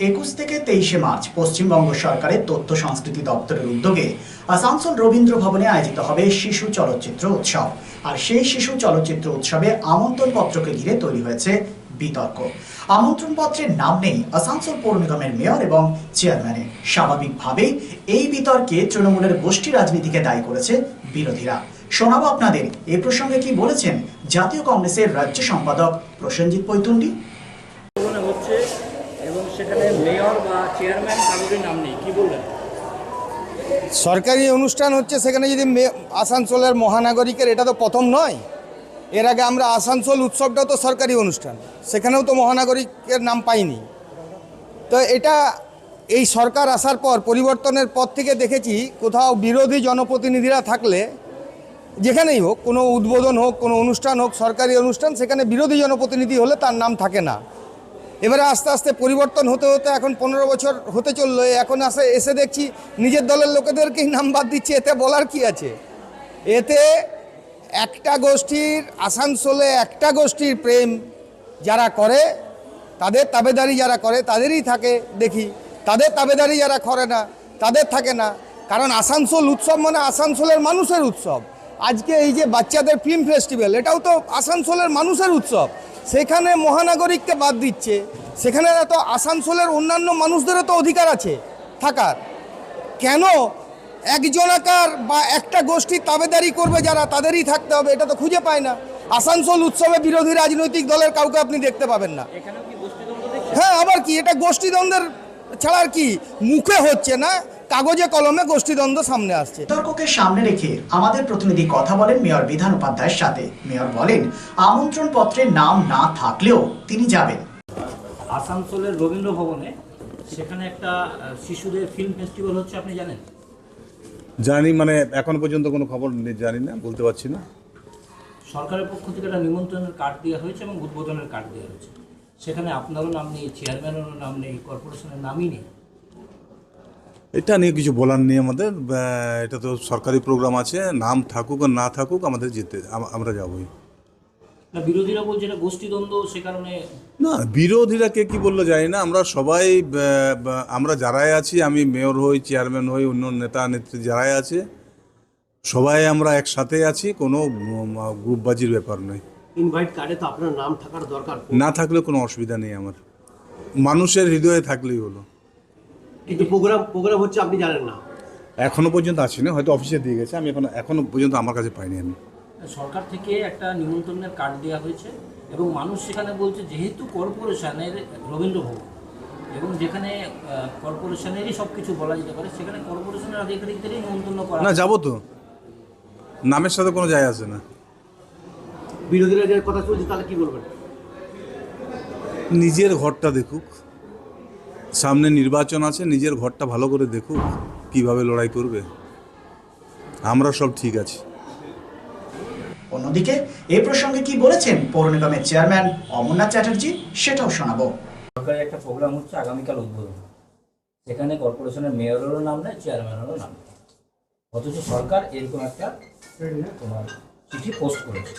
21 থেকে 23 মার্চ পশ্চিমবঙ্গ সরকারের তথ্য সংস্কৃতি দপ্তরের উদ্যোগে আসানসোল রবীন্দ্র ভবনে আয়োজিত হবে শিশু চলচ্চিত্র উৎসব। আর সেই শিশু চলচ্চিত্র উৎসবে আমন্ত্রণপত্রকে ঘিরে তৈরি হয়েছে বিতর্ক। আমন্ত্রণপত্রের নাম নেই আসানসোল পৌর নিগমের মেয়র এবং চেয়ারম্যানের। স্বাভাবিকভাবেই এই বিতর্কে তৃণমূলের গোষ্ঠী রাজনীতিকে দায়ী করেছে বিরোধীরা। শোনাবো আপনাদের এই প্রসঙ্গে কি বলেছেন জাতীয় কংগ্রেসের রাজ্য সম্পাদক প্রসেনজিৎ পৈতুন্ডি। হচ্ছে এবং সেখানে মেয়র বা চেয়ারম্যান কারোরই নাম নেই, কি বলবেন? সরকারি অনুষ্ঠান হচ্ছে, সেখানে যদি আসানসোলের মহানাগরিকের, এটা তো প্রথম নয়। এর আগে আমরা আসানসোল উৎসবটাও তো সরকারি অনুষ্ঠান, সেখানেও তো মহানাগরিকের নাম পাইনি। তো এটা এই সরকার আসার পর, পরিবর্তনের পর থেকে দেখেছি কোথাও বিরোধী জনপ্রতিনিধিরা থাকলে, যেখানেই হোক, কোনো উদ্বোধন হোক, কোনো অনুষ্ঠান হোক, সরকারি অনুষ্ঠান, সেখানে বিরোধী জনপ্রতিনিধি হলে তার নাম থাকে না। এবারে আস্তে আস্তে পরিবর্তন হতে হতে এখন 15 বছর হতে চললো, এখন এসে দেখছি নিজের দলের লোকেদেরকেই নাম বাদ দিচ্ছে। এতে বলার কি আছে? এতে একটা গোষ্ঠীর, আসানসোলে একটা গোষ্ঠীর প্রেম যারা করে, তাদের তাবেদারি যারা করে তাদেরই থাকে দেখি, তাদের তাবেদারি যারা করে না তাদের থাকে না। কারণ আসানসোল উৎসব মানে আসানসোলের মানুষের উৎসব। আজকে এই যে বাচ্চাদের ফিল্ম ফেস্টিভ্যাল, এটাও তো আসানসোলের মানুষের উৎসব। সেখানে মহানাগরিককে বাদ দিচ্ছে। সেখানে তো আসানসোলের অন্যান্য মানুষদেরও তো অধিকার আছে থাকার। কেন একজনাকার বা একটা গোষ্ঠীর তাবেদারি করবে যারা, তাদেরই থাকতে হবে? এটা তো খুঁজে পায় না। আসানসোল উৎসবে বিরোধী রাজনৈতিক দলের কাউকে আপনি দেখতে পাবেন না। হ্যাঁ, আবার কি? এটা গোষ্ঠীদ্বন্দ্বের ছাড়া আর কি? মুখে হচ্ছে না, কাগজে কলমে গোষ্ঠীদ্বন্দ্ব সামনে আসছে। বিতর্ককে সামনে রেখে আমাদের প্রতিনিধি কথা বলেন মেয়র বিধান উপাধ্যায়ের সাথে। মেয়র বলেন, আমন্ত্রণ পত্রে নাম না থাকলেও তিনি যাবেন। আসানসোলের রবীন্দ্র ভবনে সেখানে একটা শিশুদের ফিল্ম ফেস্টিভ্যাল হচ্ছে, আপনি জানেন? জানি, মানে এখন পর্যন্ত কোনো খবর জানি না, বলতে পারছি না। সরকারের পক্ষ থেকে একটা নিমন্ত্রণের কার্ড দেওয়া হয়েছে এবং উদ্বোধনের কার্ড দেওয়া হয়েছে। সেখানে আপনারও নাম নেই, চেয়ারম্যানেরও নাম নেই, কর্পোরেশনের নামই নেই। এটা নিয়ে কিছু বলার নেই আমাদের। এটা তো সরকারি প্রোগ্রাম আছে, নাম থাকুক আর না থাকুক আমাদের যেতে, আমরা যাবই। না, বিরোধীরা বলছে এটা গোষ্ঠীদ্বন্দ্ব, সে কারণে। না, বিরোধীরা কে কী বললো জানি না। আমরা সবাই, আমরা যারাই আছি, আমি মেয়র হই, চেয়ারম্যান হই, অন্য নেতা নেত্রী যারাই আছে, সবাই আমরা একসাথে আছি। কোনো গ্রুপবাজির ব্যাপার নয়। ইনভাইট কার্ডে তো আপনার নাম থাকার দরকার। না থাকলে কোনো অসুবিধা নেই আমার, মানুষের হৃদয়ে থাকলেই হলো। কিন্তু প্রোগ্রাম হচ্ছে আপনি জানেন না? এখনো পর্যন্ত আসেনি, হয়তো অফিসে দিয়ে গেছে, আমি এখনো পর্যন্ত আমার কাছে পাইনি। আমি সরকার থেকে একটা নিমন্ত্রণের কার্ড দেওয়া হয়েছে এবং মানুষ সেখানে বলছে যেহেতু কর্পোরেশনের রবীন্দ্র ভবন এবং যেখানে কর্পোরেশনেরই সব কিছু বলা যেতে পারে, সেখানে কর্পোরেশনের আধিকারিকদেরই নিমন্ত্রণ করা। না, যাবো তো, নামের সাথে কোনো যায় আসে না। বিরোধীরা যে কথা চলছে, তাহলে কি বলবেন? নিজের ঘরটা দেখুক, সামনে নির্বাচন আছে, নিজের ঘরটা ভালো করে দেখুক, কিভাবে লড়াই করবে। আমরা সব ঠিক আছি। অন্যদিকে এই প্রসঙ্গে কি বলেছেন পৌর নিগমের চেয়ারম্যান অমরনাথ চ্যাটার্জি, সেটাও শোনাবো। সরকারের একটা প্রোগ্রাম হচ্ছে আগামীকাল উদ্বোধন, সেখানে কর্পোরেশনের মেয়রেরও নাম নেই, চেয়ারম্যানেরও নাম নেই, অথচ সরকার এরকম একটা তোমার চিঠি পোস্ট করেছে।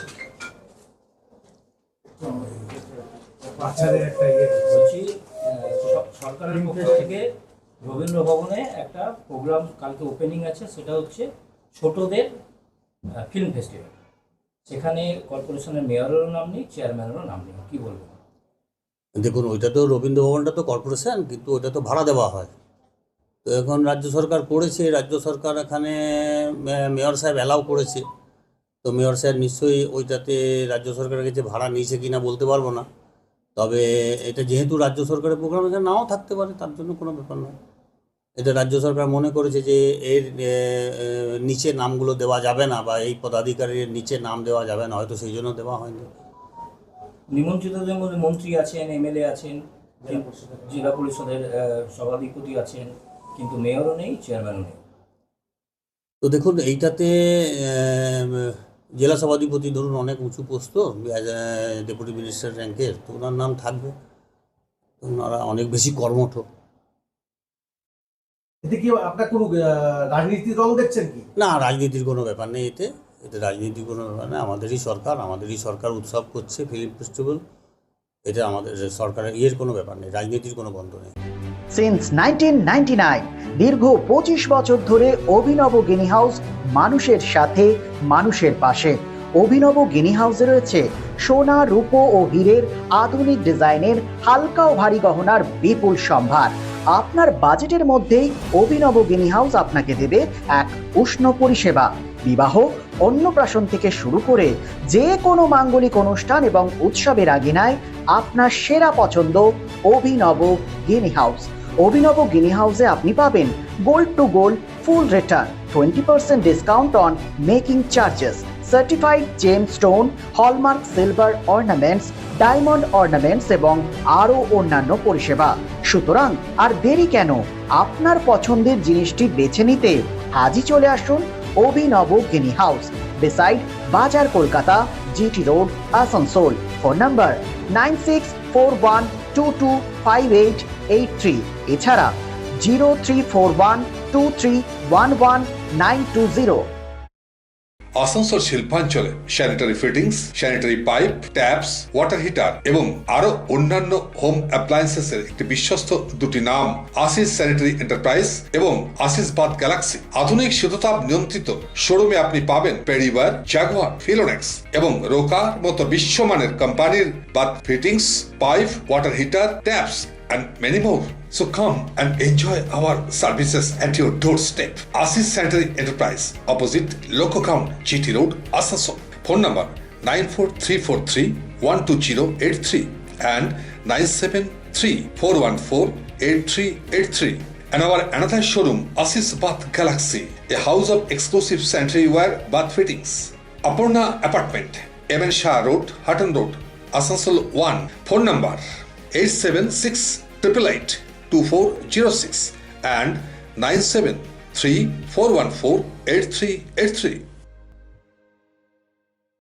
বলছি, সরকারের পক্ষ থেকে রবীন্দ্র ভবনে একটা প্রোগ্রাম কালকে ওপেনিং আছে, সেটা হচ্ছে ছোটদের ফিল্ম ফেস্টিভ্যাল। সেখানে কর্পোরেশনের মেয়রেরও নাম নেই, চেয়ারম্যানেরও নাম নেই, কি বলবেন? দেখুন, ওইটা তো রবীন্দ্র ভবনটা তো কর্পোরেশন, কিন্তু ওইটা তো ভাড়া দেওয়া হয়। তো এখন রাজ্য সরকার করেছে, রাজ্য সরকার এখানে মেয়র সাহেব অ্যালাউ করেছে। তো মেয়র সাহেব নিশ্চয়ই ওইটাতে রাজ্য সরকারের কাছে ভাড়া নিয়েছে কিনা বলতে পারবো না। তবে এটা যেহেতু রাজ্য সরকারের প্রোগ্রাম, এটা নাও থাকতে পারে, তার জন্য কোনো ব্যাপার নয়। এটা রাজ্য সরকার মনে করেছে যে এর নিচে নামগুলো দেওয়া যাবে না, বা এই পদাধিকারীর নিচে নাম দেওয়া যাবে না, হয়তো সেই জন্য দেওয়া হয়নি। নিমন্ত্রিতদের মধ্যে মন্ত্রী আছেন, এমএলএ আছেন, জেলা পরিষদের সভাধিপতি আছেন, কিন্তু মেয়রও নেই, চেয়ারম্যানও নেই। তো দেখুন, এইটাতে জেলা সভাধিপতি ধরুন অনেক উঁচু পোস্ট, তো ডেপুটি মিনিস্টার র্যাঙ্কের, তো ওনার নাম থাকবে। ওনারা অনেক বেশি কর্মঠ। এতে কি আপনার কোনো রাজনীতির রং দেখছেন কি? না, রাজনীতির কোনো ব্যাপার নেই এতে রাজনীতির কোনো ব্যাপার নেই। আমাদেরই সরকার উৎসব করছে, ফিল্ম ফেস্টিভ্যাল। এটা আমাদের সরকারের কোনো ব্যাপার নেই, রাজনীতির কোনো বন্ধ নেই। সিন্স 1999 দীর্ঘ 25 বছর ধরে অভিনব গিনি হাউস মানুষের সাথে মানুষের পাশে। অভিনব গিনি হাউসে রয়েছে সোনা, রূপো ও হীরের আধুনিক ডিজাইনের হালকা ও ভারী গহনার বিপুল সম্ভার। আপনার বাজেটের মধ্যেই অভিনব গিনি হাউস আপনাকে দেবে এক উষ্ণ পরিষেবা। বিবাহ, অন্নপ্রাশন থেকে শুরু করে যে কোনো মাঙ্গলিক অনুষ্ঠান এবং উৎসবের আগিনায় আপনার সেরা পছন্দ অভিনব গিনি হাউস। অভিনব গিনি হাউসে আপনি পাবেন gold to gold full return, 20% discount on making charges, certified gem stone, hallmark silver ornaments, diamond ornaments এবং আরও অন্যান্য পরিষেবা। সুতরাং আর দেরি কেন? আপনার পছন্দের জিনিসটি বেছে নিতে আজই চলে আসুন অভিনব গিনি house, beside Bazar Kolkata, GT road, Asansol. Phone number 9641225883, এছাড়া 03412311920920। আসানসোল শিল্পাঞ্চলে sanitary fittings, sanitary pipe, taps, water heater এবং আরো অন্যান্য হোম অ্যাপ্লায়েন্সেসের একটি বিশ্বস্ত দুটি নাম আশিস স্যানিটারি এন্টারপ্রাইজ এবং আশিস বাথ গ্যালাক্সি। আধুনিক শীততাপ নিয়ন্ত্রিত শোরুমে আপনি পাবেন পেরিবার, জাগুয়ার, ফিলোনেক্স এবং রোকার মতো বিশ্বমানের কোম্পানির bath fittings, pipe, water heater, taps and many more. So come and enjoy our services at your doorstep. Asis Sanitary Enterprise, opposite Loco Ground, GT Road, Asansol. Phone number 94343-12083 and 973-414-8383. And our another showroom, Asis Bath Galaxy, a house of exclusive sanitary ware bath fittings. Apurna Apartment, MN Shah Road, Hutton Road, Asansol 1. Phone number 876882406 and 973-414-8383.